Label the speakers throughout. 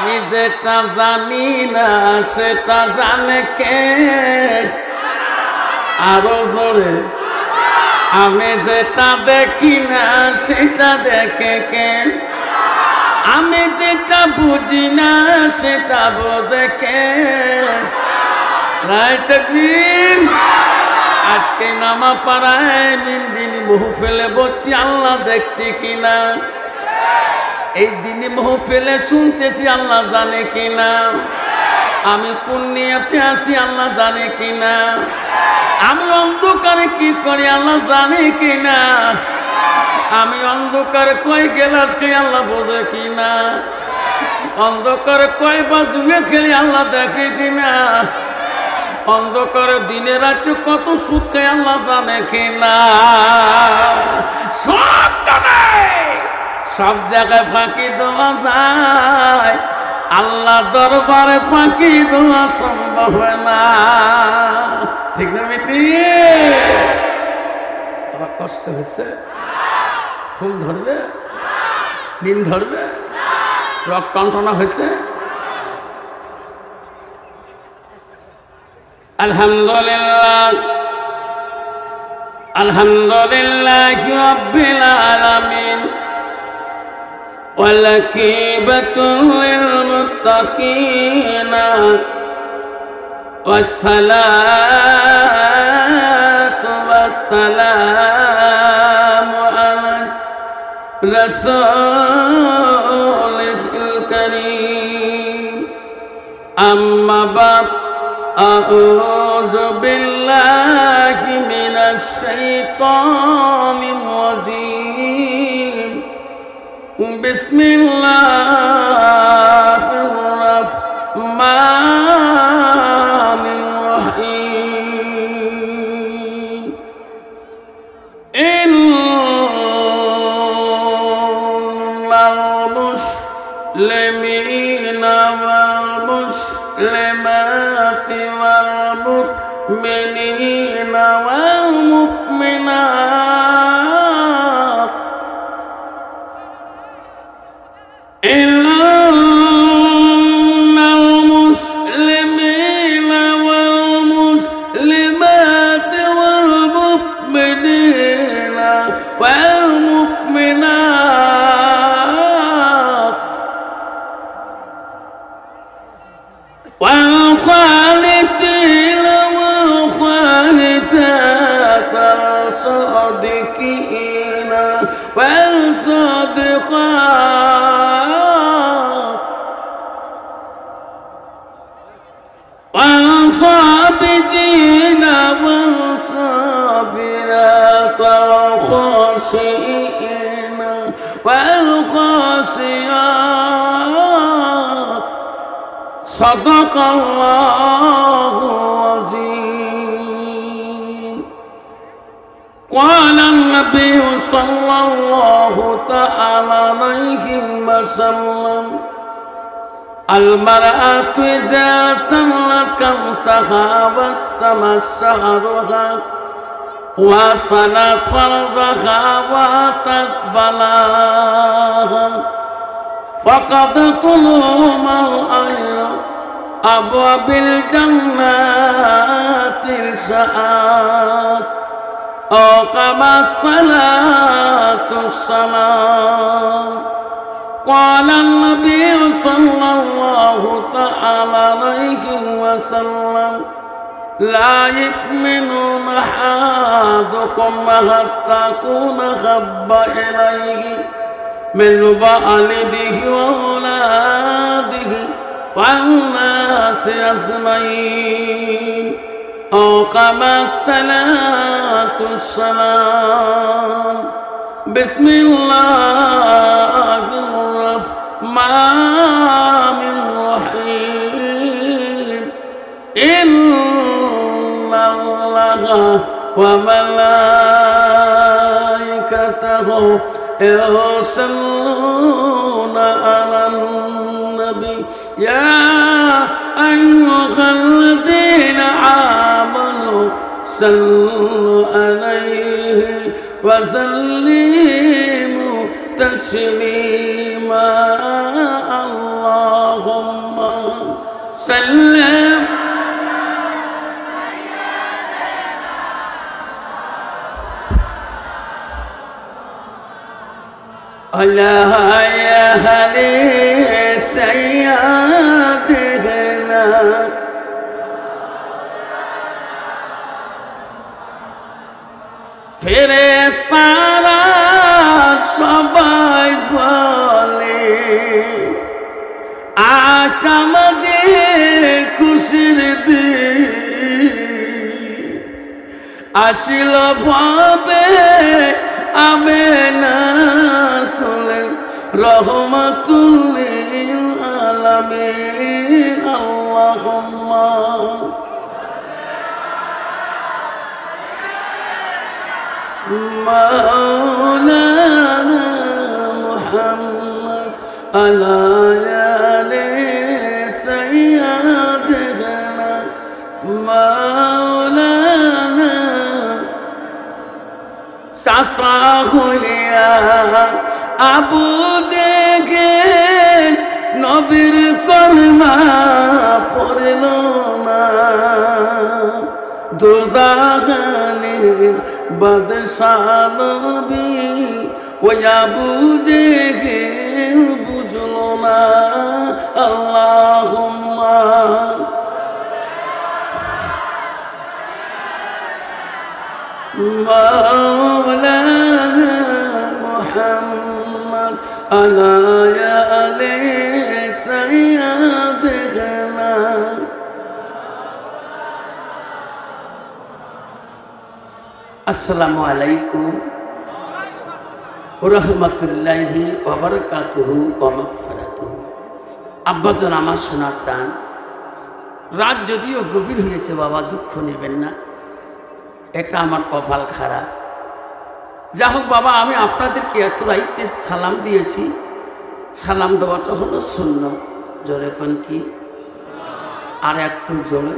Speaker 1: আমি যেটা জানি না সেটা জানে কে? আরো জোরে। আমি যেটা দেখি না সেটা দেখে কে? আমি যেটা বুঝি না সেটা বোঝে কে? রাইট দিন। আজকে নামা পাড়ায় দিনই বহু ফেলে বলছি আল্লাহ দেখছি কিনা, এই দিনই বহু ফেলে শুনতেছি আল্লাহ জানে কিনা, আমি কোন নিয়তে আছি আল্লাহ জানে কিনা, আমি অন্ধকারে কি করি আল্লাহ জানে কিনা, আমি অন্ধকারে কই গেলাস খেয়ে আল্লাহ বোঝে কিনা, অন্ধকারে কয় বাজুয়ে খেলে আল্লাহ দেখে কিনা, অন্ধকারে দিনে রাতে কত সুদ খেয়ে আল্লাহ জানে কিনা। সব জানে, সব জায়গায় ফাঁকি দেওয়া যায়, আল্লাহ দরবারে ফাঁকি দেওয়া সম্ভব হয় না। ঠিক না বেটি? আবার কষ্ট হচ্ছে, ঘুম ধরবে, দিন ধরবে, রক্ত টনটনা হয়েছে। আলহামদুলিল্লাহ, আলহামদুলিল্লাহ রাব্বিল আলামিন, ওয়াল আকিবাতু লিল মুত্তাকিন, ওয়াসসালাতু ওয়াসসালামু আলা রাসূলিল কারীম। আম্মা বা'দ, আউযু বিল্লাহি মিনাশ শাইতানির রাজীম। বিসমিল্লাহির রাহমানির রাহিম। ইন্নাল মুসলিমিনা ওয়াল মুসলিমাতি ওয়াল মুমিনিনা ওয়াল মুমিনাত ইন্নাল মুসলিমিনা ওয়াল মুসলিমাতি ওয়াল মুমিনিনা ওয়াল মুমিনাত والقانتين والقانتات والصادقين والصادقات والصابرين والصابرات والخاشعين والخاشعات. صدق الله العظيم. قال النبي صلى الله تعالى عليه وسلم: المرأة إذا سلت كمسها وسمت شعرها وصلت فرجها وأتت بلاغها فقد قلوم الأيام أبواب الجنات الساعات أو كما الصلاة السلام. قال النبي صلى الله تعالى عليه وسلم: لا يؤمن أحدكم حتى أكون أحب إليه من والده وأولاده والناس أجمعين أو كما الصلاة السلام. بسم الله الرحمن الرحيم. إن الله وملائكته يصلون على النبي يا أيها الذين آمنوا صلوا عليه وسلموا تسليما. اللهم আল্লাহুম্মা সাল্লাম আলা আহলি সাইয়্যিদিনা ফেরেশতারা সবাই বলে আজ আমাদের খুশির দিন আসিল ভাবে আমেনার কোলে রহমাতুল লিল আলামিন আল্লাহুম্মা মাওলানা মুহাম্মদ আলা আলি সাইয়্যিদিনা মাওলানা সাফা হইয়া আবু দেখেন নবীর কলমা পড়ল না দুর্দাগানের বাদশাহ নবী ওই আবু দেখেন বুঝল না আল্লাহুম্মা মাওলানা মুহাম্মদ আলা আলি সাইয়্যিদিনা আসসালামু আলাইকুম ওয়া রাহমাতুল্লাহি ওয়া বারাকাতুহু ওয়া মাগফিরাতুহু। আব্বাজান আমার শোনা চান, রাত যদিও গভীর হয়েছে বাবা, দুঃখ নেবেন না, এটা আমার কপাল খারাপ। যা হোক বাবা, আমি আপনাদেরকে এত রাইতে সালাম দিয়েছি, সালাম দেওয়াটা হলো সুন্নাত। জোরে কোন কি? আর একটু জোরে,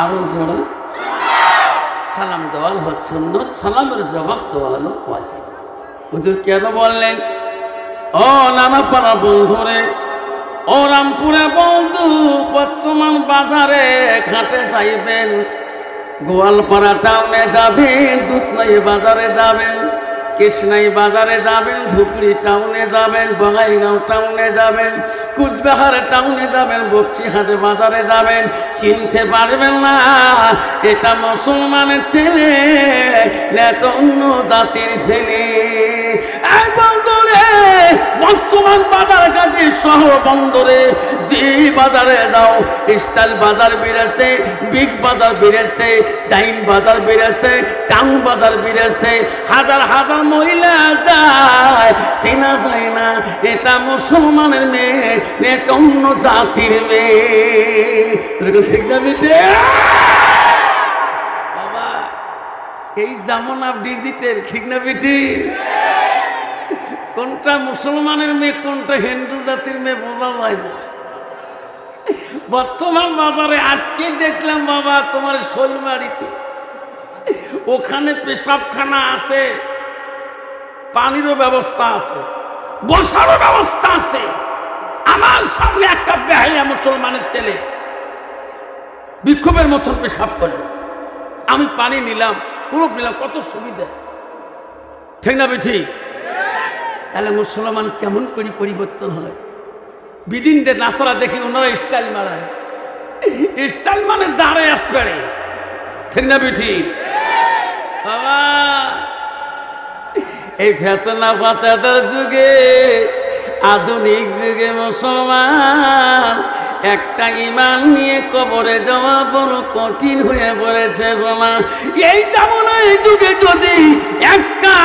Speaker 1: আরো জোরে। সালাম দেওয়া হলো সুন্নাত, সালামের জবাব দেওয়া হলো ওয়াজিব। হুজুর কেন বললেন? ও নামাপাড়া বন্ধুরে, ও রামপুরে বন্ধু, বর্তমান বাজারে ঘাটে যাইবেন, গোয়ালপাড়া টাউনে যাবেন, দুধনই বাজারে যাবেন, কৃষ্ণাই বাজারে যাবেন, ধুপড়ি টাউনে যাবেন, বঙ্গাইগাঁও টাউনে যাবেন, কুচবিহার টাউনে যাবেন, বকচিহাটে বাজারে যাবেন, চিনতে পারবেন না এটা মুসলমানের ছেলে না এটা অন্য জাতির ছেলে। এই বন্দরে বর্তমান বাজার ঘাটে শহর বন্দরে যে বাজারে যাও, স্টাইল বাজার বেড়েছে, বিগ বাজার বেড়েছে, ডাইন বাজার বেড়েছে, টাউন বাজার বেড়েছে, হাজার হাজার মহিলা যায়, চেনা যায় না এটা মুসলমানের মেয়ে, এটা অন্য জাতির মেয়ে। ঠিক না বেটে? বাবা, এই জামানা ডিজিটাল, ঠিক না বেটি? কোনটা মুসলমানের মেয়ে কোনটা হিন্দু জাতির মেয়ে বোঝা যায় না। বর্তমান বাজারে আজকে দেখলাম বাবা তোমার শোলমারিতে, ওখানে পেশাবখানা আছে, পানিরও ব্যবস্থা আছে, বসারও ব্যবস্থা আছে। আমার সামনে একটা বেহায়া মুসলমানের ছেলে বিক্ষোভের মতন পেশাব করলো, আমি পানি নিলাম, পুরো নিলাম, কত সুবিধা, ঠিক না বেঠি? তাহলে মুসলমান কেমন করে পরিবর্তন হয়? বিদিনদের নাচরা দেখি ওনারা স্টাইল মারায়, স্টাইল মানে দাঁড়ায় আসবে, ঠিক না বেঠি? বাবা, এই ফ্যাশনা ফাতাদের যুগে, আধুনিক যুগে মুসলমান একটা ঈমান নিয়ে কবরে যাওয়া বড় কঠিন হয়ে পড়েছে। বাবা, এই জামানায় যুগে যদি একটা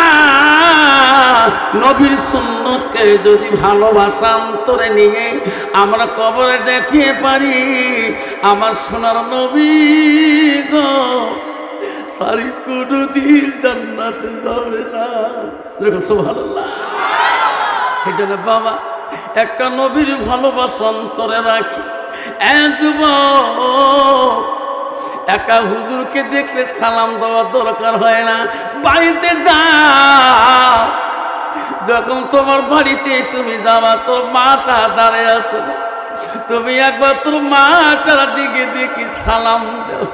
Speaker 1: নবীর সুন্নতকে যদি ভালোবাসা অন্তরে নিয়ে আমরা কবরে যেতে পারি, আমার সোনার নবী গো সারি কোনদিন জান্নাতে যাবে না। সুবহানাল্লাহ। সেই জন্য বাবা একটা নবীর ভালোবাসা অন্তরে রাখি। একা হুজুরকে দেখলে সালাম দেওয়ার দরকার হয় না, বাড়িতে যা যখন তোমার বাড়িতে তুমি যাবা তোর মাটা দাঁড়িয়ে আছে, তুমি একবার তোর মাটার দিকে দেখি সালাম দাও,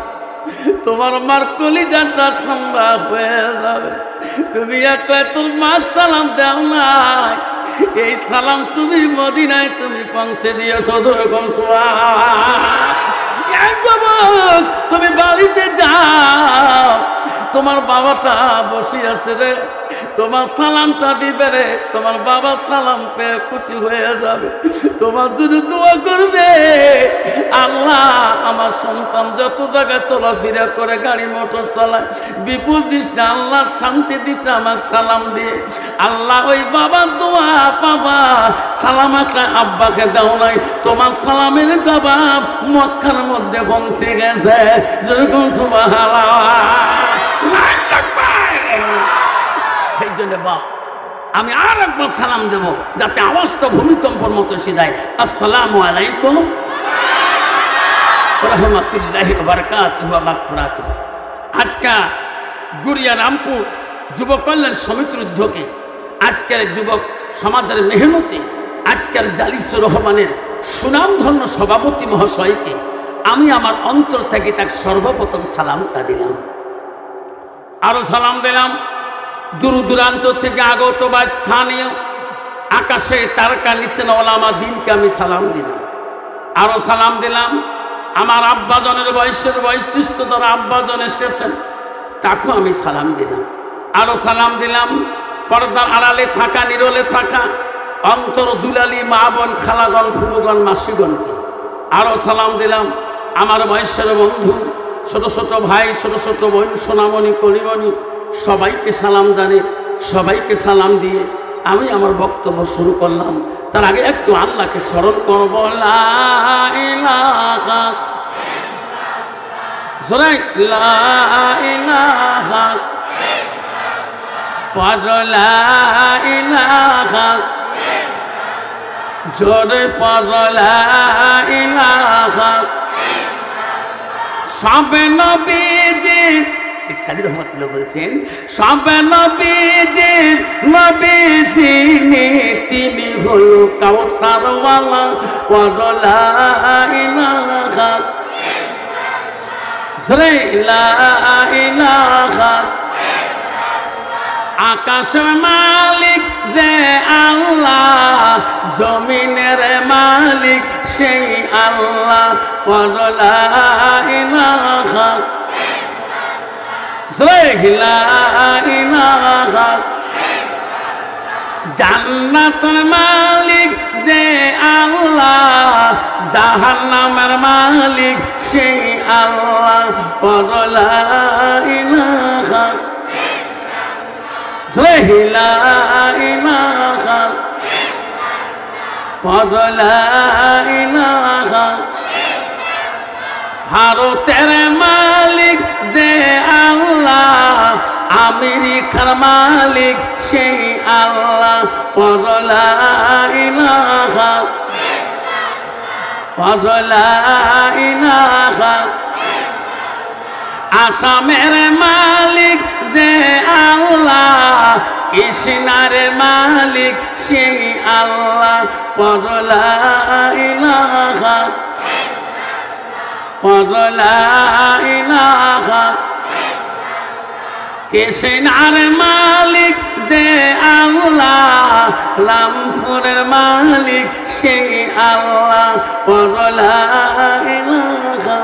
Speaker 1: তোমার মার কলিজাটা ঠান্ডা হয়ে যাবে। তুমি একটা তোর মা সালাম দাও নাই, এই সালাম তুমি মদিনায় তুমি পৌঁছে দিয়েছো। যেরকম যুবক তুমি বাড়িতে যাও, তোমার বাবাটা বসে আছে রে, তোমার সালামটা দিবে রে, তোমার বাবা সালাম পেয়ে খুশি হয়ে যাবে। তোমার যদি দোয়া করবে, আল্লাহ আমার সন্তান যত জায়গায় চলাফেরা করে, গাড়ি মোটর চালায়, বিপুল দৃষ্টি আল্লাহ শান্তি দিচ্ছে আমার সালাম দিয়ে। আল্লাহ ওই বাবা দোয়া বাবা সালাম একটা আব্বাকে দাও নাই, তোমার সালামের জবাব মক্কার মধ্যে পৌঁছে গেছে। যেরকম সুবহানাল্লাহ। সেই জন্য বাপ আমি আর একবার সালাম দেব, যাতে আওয়াজটা ভূমিকম্পের মতো সিধায়। আসসালামু আলাইকুম রহমতুল্লাহি ওয়া বারাকাতুহু ওয়া মাগফিরাতুহু। আজকে গুড়িয়া রামপুর যুব কল্যাণ সমিতির উদ্যোগে আজকের যুবক সমাজের মেহনতে আজকের জালিসুর রহমানের সুনামধন্য সভাপতি মহাশয়কে আমি আমার অন্তর থেকে তাকে সর্বপ্রথম সালামটা দিলাম। আরো সালাম দিলাম দূর দূরান্ত থেকে আগত বা স্থানীয় আকাশে তারকা নিচে ওলামা দিনকে আমি সালাম দিলাম। আরো সালাম দিলাম আমার আব্বাজনের বয়সের বৈশিষ্ট্যতার আব্বাজন এসেছেন, তাকেও আমি সালাম দিলাম। আরো সালাম দিলাম পর্দার আড়ালে থাকা, নিরলে থাকা অন্তর দুলালি মা বোন খালাগণ ফুবুগণ মাসিগণকে। আরো সালাম দিলাম আমার বয়সের বন্ধু, ছোট ছোট ভাই, ছোট ছোট বোন, সোনামণি কলিমণি, সবাইকে সালাম জানে, সবাইকে সালাম দিয়ে আমি আমার বক্তব্য শুরু করলাম। তার আগে একটু আল্লাহকে স্মরণ করব। লা ইলাহা জোরে লা ইলাহা পড় লা ইলাহা জোরে পড় লা ইলাহা। সবে নবীজি শিক্ষাদি রহমতুল্লাহ বলছেন, সবে নবীজির নবী যিনি তিনি হলো কাউসারওয়ালা। পড় লা ইলাহা জোরে লা ইলাহা। আকাশের মালিক যে আল্লাহ, জমিনের মালিক সেই আল্লাহ। পড় লা ইলাহা জোরে লা ইলাহা। জান্নাতের মালিক যে আল্লাহ, জাহান্নামের মালিক সেই আল্লাহ। পড় লা ইলাহা জোরে লা ইলাহা পড় লা ইলাহা। ভারতের মালিক যে আল্লাহ, আমেরিকার মালিক সেই আল্লাহ। পড় লা ইলাহা পড় লা ইলাহা। আসামের মালিক যে আল্লাহ, কৃষ্ণার মালিক সেই আল্লাহ। পড় লা ইলাহা পড় লা ইলাহা। কৃষ্ণার মালিক যে আল্লাহ, রামপুরের মালিক সেই আল্লাহ। পড় লা ইলাহা।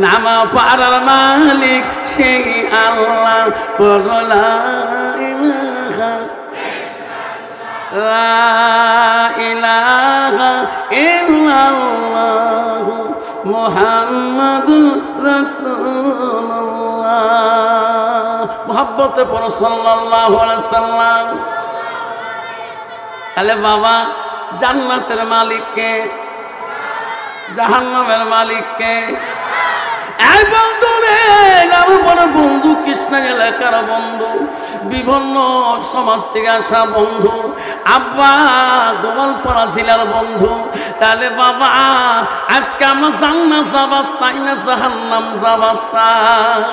Speaker 1: নামা পাড়ার মালিক সেই আল্লাহ। পড় লা ইলাহা লা ইলাহা ইল্লাল্লাহ মুহাম্মাদুর রাসূলুল্লাহ। মুহাব্বতে পড়ো সাল্লাল্লাহু আলাইহি সাল্লাম। তাহলে বাবা জান্নাতের মালিককে, জাহান্নামের মালিককে। এই বন্ধু রে, আমার বড় বন্ধু, কৃষ্ণ এলাকার বন্ধু, বিভিন্ন সমাজ থেকে আসা বন্ধু, আব্বা গোপালপাড়া জেলার বন্ধু। তাহলে বাবা আজকে আমরা জান্নাত যাবার চাই না জাহান্নাম যাবার চাই?